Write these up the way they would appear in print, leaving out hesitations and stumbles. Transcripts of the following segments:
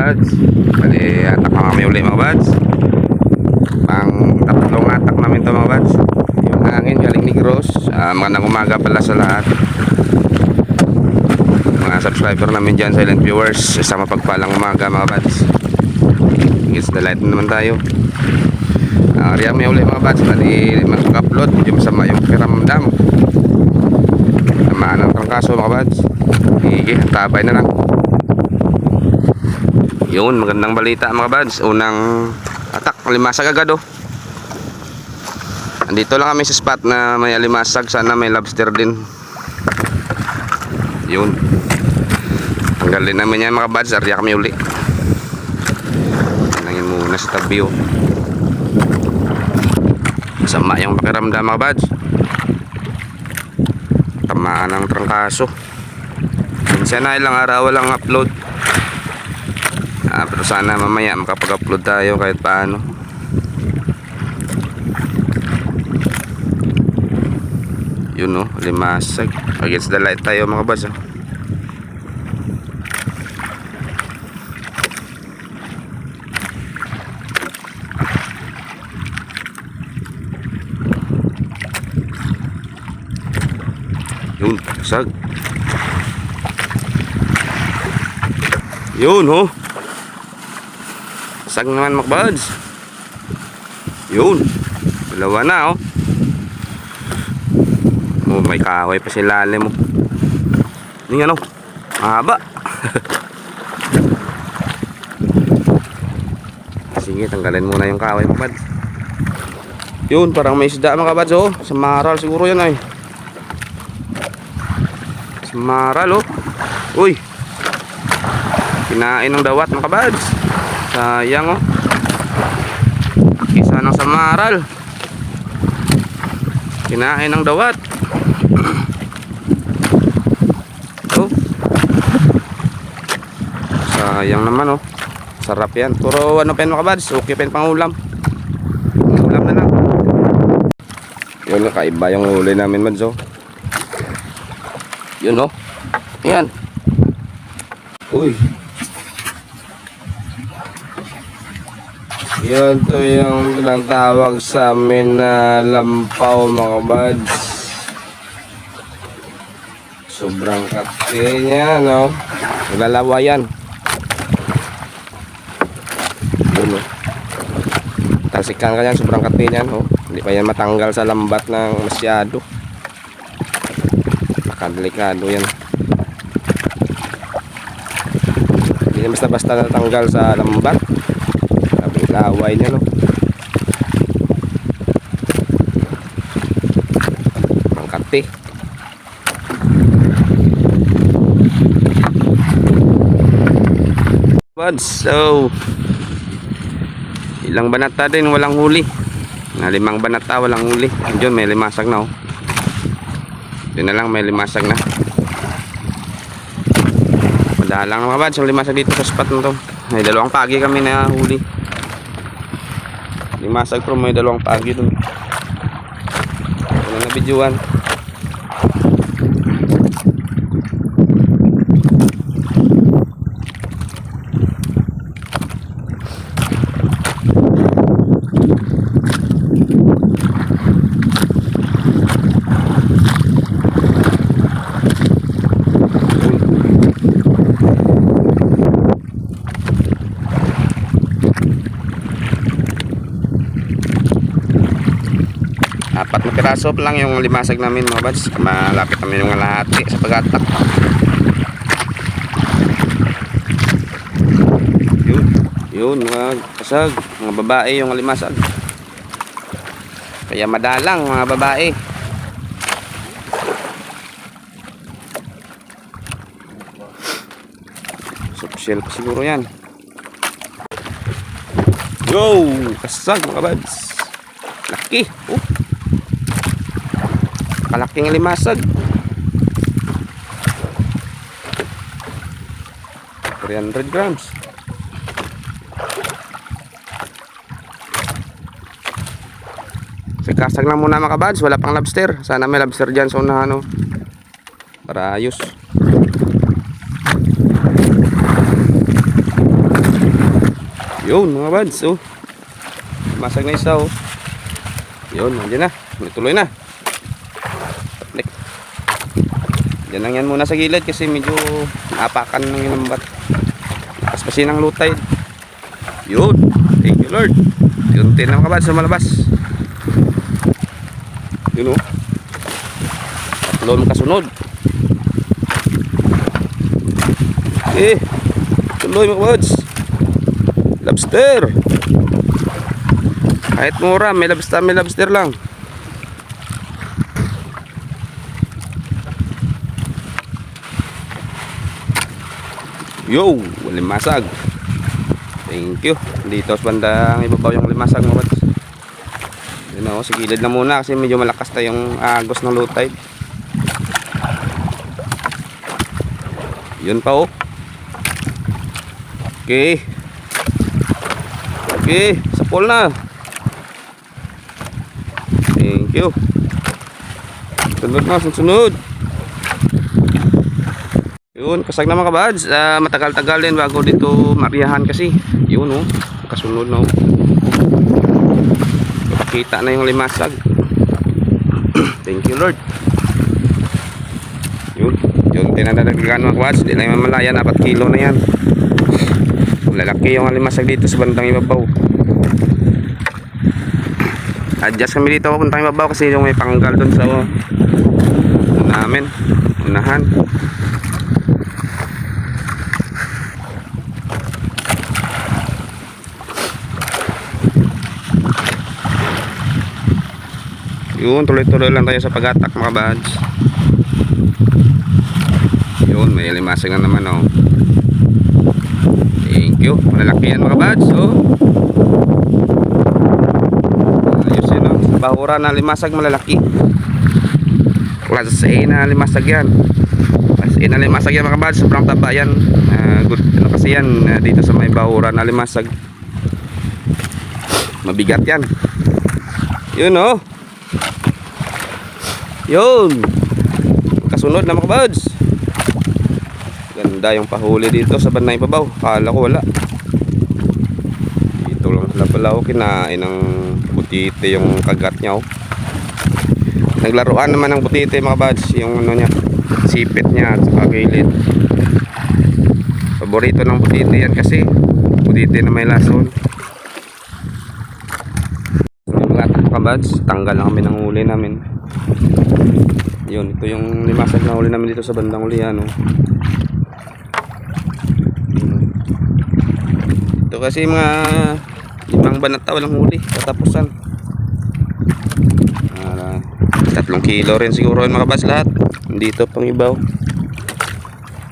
bads. Bali, atak na kami uli mga bads. Pang tatlong atak namin to mga bads. Yung hangin galing Negros. Magandang umaga pala sa lahat. Mga subscriber namin dyan, silent viewers. Isang mapagpalang umaga mga bads. It's the light naman tayo. Riyan may uli mga bads. Bali, mag-upload. Medyo masama yung piramdam. Tamaan ng trangkaso mga bads. Sige, tabay na lang. Yun, magandang balita mga bads. Unang atak, limasag agad oh. Andito lang kami sa spot na may alimasag. Sana may lobster din. Yun. Tanggalin namin yan mga bads. Arya kami uli. Nangin muna sa tabi oh. Sama yung pakiramdam mga bads. Tamaan ng trangkaso. Minsan na ilang araw walang upload. Pero sana mamaya makapag-upload tayo kahit paano. Yun oh, limasag. Against the light tayo mga bads oh. Yun, sag. Yun oh. Sag naman mga bads. Yun. Dalawa na oh. Oh, may kahoy pa sa ilalim mo. Yung ano, mahaba. Sige, tanggalin muna yung kahoy mga bads. Yun, parang may isda mga bads oh. Sa maral siguro yan ay. Sa maral oh. Uy. Kinain ng dawat mga bads. Sayang oh. Isa ng samaral. Kinain ng dawat. Oh. Sayang naman oh. Sarap yan. Puro ano pa yan mga bads. Okay pa yan pang ulam. Ulam na lang. Yun, kaiba yung huli namin bads oh. Yun oh. Yan. Uy. Yun to yung tinatawag sa amin na lampaw mga bads. Sobrang kati niya no. Lalawa yan. Yun, talsikan ka yan, sobrang kati niyan no. Hindi pa yan matanggal sa lambat ng masyado. Nakadelikado yan. Hindi basta-basta natanggal sa lambat. Laway niya no. Ang kati. So ilang banata din walang huli. Na 5 banata walang huli. Diyan may limasag na oh. Diyan na lang may limasag na. Madalang mga bads yung limasag dito sa spot na to. May 2 pagi kami na huli. Limasag pero may 2 pagi dun. Ano na videoan. Apat na piraso lang yung limasag namin mga bads. Malapit namin yung lahati sa pag-atak. Yun mga kasag, mga babae yung limasag. Kaya madalang mga babae. Social pa siguro yan. Yo, kasag mga bads. Laki oh. Kalaking limasag. 300 grams. Kasag lang muna mga kabads, wala pang lobster. Sana may lobster dyan sa unahan, no? Para ayos. Yun mga bads, oh. Masag na isa, oh. Yun, nandiyan na. Tuloy na. Balik. Diyan lang yan muna sa gilid kasi medyo naapakan ng inambat. Paspasin ang low tide. Yun. Thank you Lord. Yun din na mga bads sa malabas. Yun, oh. Tatlong kasunod. Tuloy mga bads. Lobster. Kahit mura, may lobster lang. Yo, limasag. Thank you. Dito sa bandang ibabaw yung limasag mga bads. Yun o, sa gilid na muna kasi medyo malakas na yung agos ng low tide. Yun pa, oh. Okay. Okay, sa pool na. Thank you. Sunod na, sunod. Yun, kasag na mga kabads. Matagal-tagal din bago dito mariyahan kasi. Yun, oh. Kasunod na, oh. Kita na yung limasag. Thank you Lord. Yun, yun tinadagdagan mga kabads. Hindi na yung malaya, 4 kilo na yan. Lalaki yung limasag dito sa bandang ibabaw. Adjust kami dito papuntang ibabaw kasi yung may panggal doon sa namin unahan. Yun, tuloy-tuloy lang tayo sa pag-attack mga bads. Yun, may limasag na naman, oh. Thank you. Malalaki yan mga bads, oh. Ayos yun, oh. Sa bahura na limasag malalaki. Class A na limasag yan. Class A na limasag yan mga bads. Sobrang taba yan. Good ano kasi yan dito sa may bahura na limasag. Mabigat yan. Yun, oh. Yun. Kasunod na mga bads. Ganda yung pahuli dito sa bandang ibabaw. Kala ko wala. Dito lang pala ako kinain ng butite yung kagat niya, oh. Naglaruan naman ng butite mga bads. Yung ano niya, sipit niya at saka gilid. Paborito ng butite yan kasi butite na may lason. Yung mga atak mga bads, tanggal na kami ng huli namin. Yun, ito yung limasag na huli namin dito sa bandang ulihan, oh. Ito kasi mga 5 banata walang huli katapusan. 3 kilo rin siguro yung mga bas lahat. Dito pang ibaw.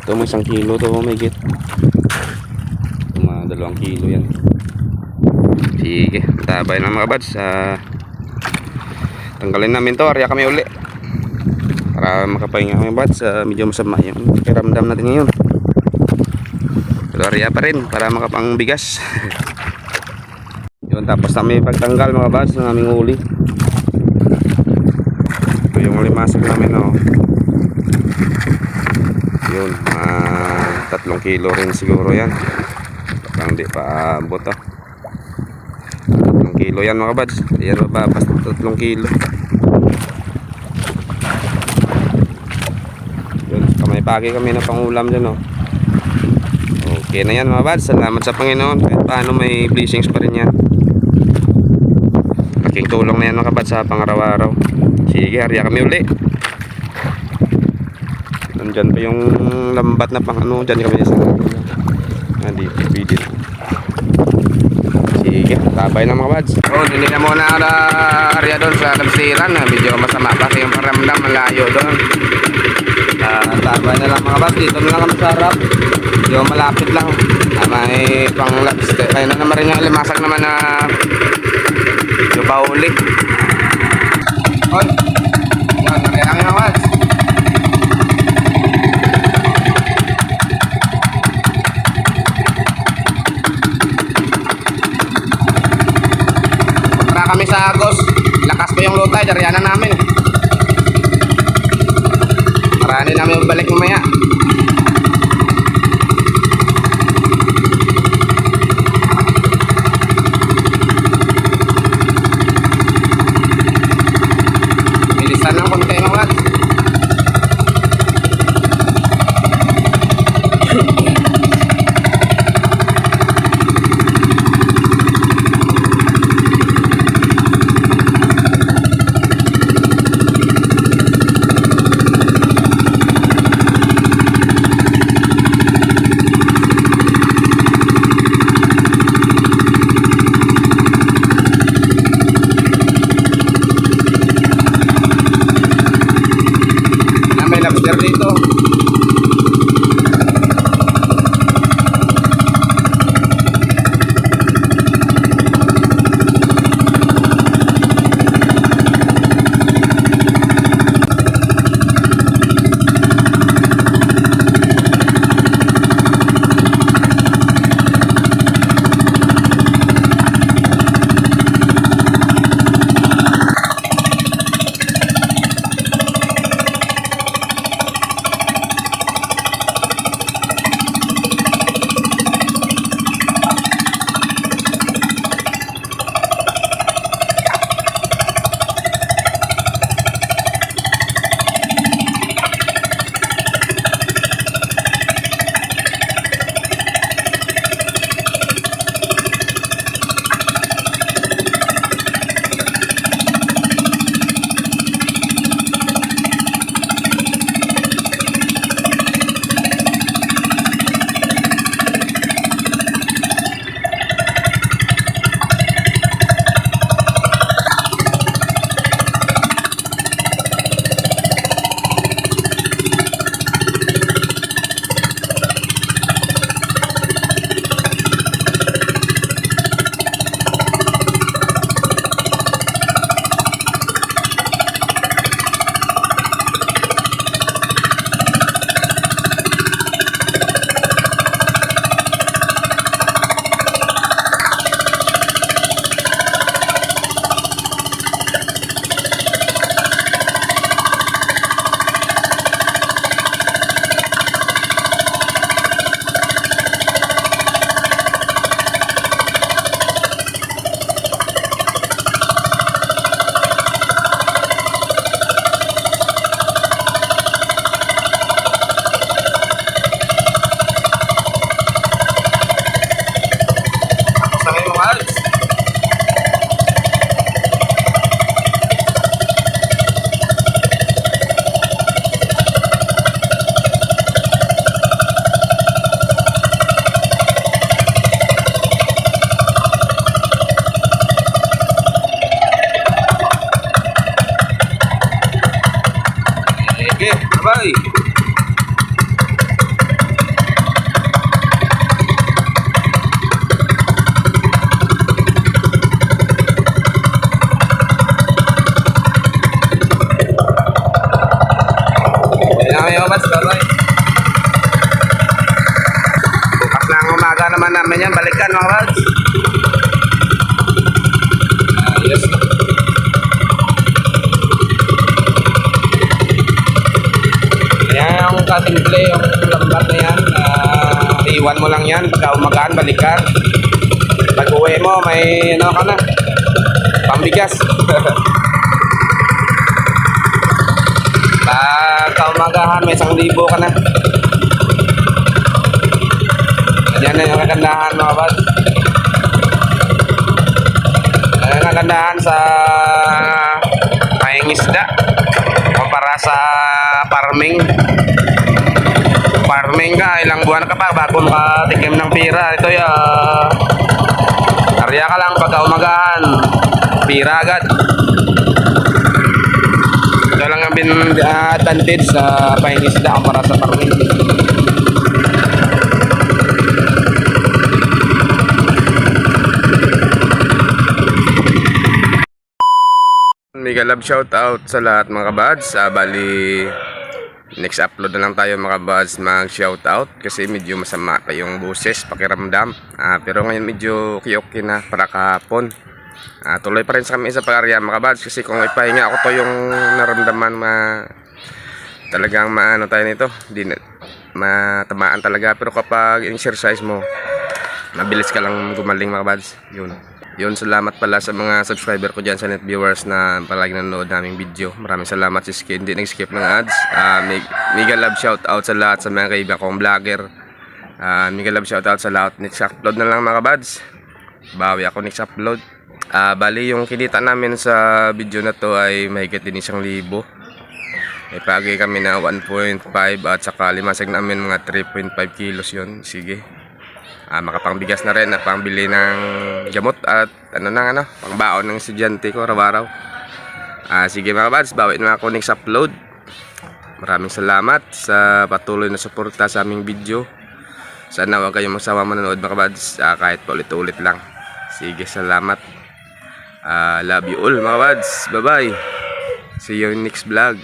Ito may 1 kilo to, may git. Mga 2 kilo yan. Sige, tabay lang mga bads. Tanggalin namin to, arya kami uli para makapahinga kami bads. Medyo masama yung pakiramdam natin ngayon. Pero arya pa rin para makapang bigas. Yun, tapos namin pagtanggal mga bads ng aming uli. Ito yung limasag namin, oh. Yun, 3 kilo rin siguro yan. Parang di pa abot, oh. 3 kilo yan mga bads. Yan ba, basta 3 kilo. Yun, kamay pagi kami na pangulam dyan, oh. Okay na yan mga bads. Salamat sa Panginoon. Kahit paano may blessings pa rin yan. Laking tulong na yan mga bads sa pangaraw-araw. Sige, harya kami uli. Nandyan pa yung lambat na pang ano. Dyan kami sa dito, video. Sige, tabay na mga bads. Oh, hindi na muna harya doon sa labsiran. Medyo masama kasi yung paramdam. Malayo doon. Tabay na lang mga bads. Dito na lang kami sa harap. Medyo malapit lang. May pang lobster. Kaya na naman rin yung limasag naman na yung pauli. Oy, yan, narilang yung awas. Para kami sa Agos. Lakas ko yung lutay, dariyanan namin. Marami namin balik mamaya. to. Bye. Bukas na ang umaga naman namin yan. Balikan mga kabads. Yes. Ayan yung kasimple, yung lambat na yan. Iwan mo lang yan. Pagka umagaan, balikan. Pag uwi mo, may ano ka na. Pambigas. Pagka umagahan, may 1,000 ka na. Yan na yung kagandahan mga kabads. Yan ang kagandahan sa pahingisda kumpara sa farming. Farming ka, ilang buwan ka pa bago makatikim ng pira. Ito karya ka lang pagka umagahan, pira agad. Ito lang ang advantage sa pahingisda kumpara sa farming. Mega love shout out sa lahat mga kabads. Bali next upload na lang tayo mga kabads mag shout out kasi medyo masama pa yung boses, pakiramdam. Pero ngayon medyo okay na para kahapon. Tuloy pa rin sa kami sa pag-arya mga kabads kasi kung ipahinga ako to yung naramdaman talagang maano tayo nito, di matamaan talaga. Pero kapag exercise mo, mabilis ka lang gumaling mga kabads. Yun, salamat pala sa mga subscriber ko dyan sa net viewers na palagi nanonood naming video. Maraming salamat si Skin, hindi nag-skip ng ads. Mega love shout out sa lahat sa mga kaibigan kong vlogger. Mega love shout out sa lahat. Next upload na lang mga kabads. Bawi ako next upload. Bali yung kinita namin sa video na to ay mahigit din 1,000. Pagi kami na 1.5 at saka limasag namin mga 3.5 kilos yun. Sige. Makapangbigas na rin at pangbili ng gamot at pangbaon ng estudyante ko araw-araw. Sige mga kabads, bawi na ako next upload. Maraming salamat sa patuloy na suporta sa aming video. Sana huwag kayong magsawa manonood mga kabads, kahit paulit-ulit lang. Sige, salamat. Love you all mga kabads. Bye bye. See you in next vlog.